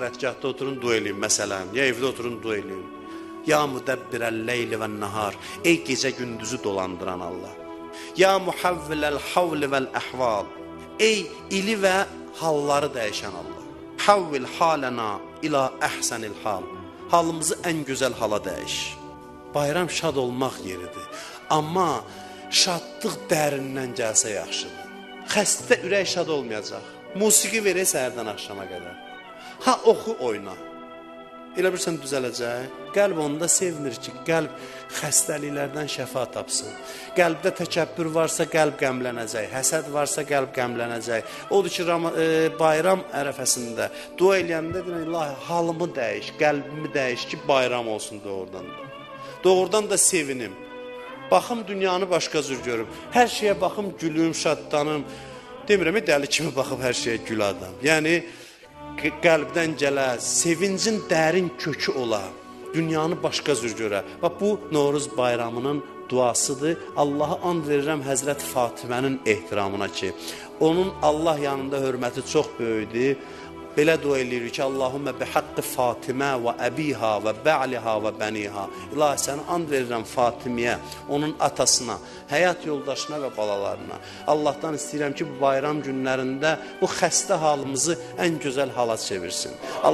Rətgahda oturun, dua eləyin məsələn, ya evdə oturun, dua eləyin. Ya müdəbbirəl-leyli vən-nəhar, ey gecə gündüzü dolandıran Allah. Ya muhavviləl-havli vəl-əhval, ey ili və halları dəyişən Allah. Havvil halana ila əhsənil hal, halımızı ən gözəl hala dəyiş. Bayram şad olmaq yeridir, amma şadlıq dərindən gəlsə yaxşıdır. Xəstə ürək şad olmayacaq. Musiqi verək səhərdən axşama qədər. Ha, oxu, oyna. Elə bilirsən düzələcək. Qəlb onda sevmir ki, qəlb xəstəliklərdən şəfa tapsın. Qəlbdə təkəbbür varsa, qəlb qəmlənəcək. Həsəd varsa, qəlb qəmlənəcək. Odur ki, bayram ərəfəsində dua eləyəndə deyirəm, İlahi, halımı dəyiş, qəlbimi dəyiş ki, bayram olsun doğrudan da. Doğrudan da sevinim. Baxım, dünyanı başqa cür görüm. Hər şeyə baxım, gülüm, şaddanım. Demirəm, dəli kimi baxıb hər şeyə gül adam. Yəni, qəlbdən gələ, sevincin dərin kökü ola, dünyanı başqa cür görə. Bax, bu Novruz bayramının duasıdır. Allaha and verirəm Həzrət Fatimənin ehtiramına ki, onun Allah yanında hörməti çox böyüdür. Belə dua eləyirik ki, Allahümmə bihaqqi Fatimə və əbiha və bə'liha və bəniha. İlahi, səni and verirəm Fatimiyə, onun atasına, həyat yoldaşına və balalarına. Allahdan istəyirəm ki, bu bayram günlərində bu xəstə halımızı ən gözəl hala çevirsin.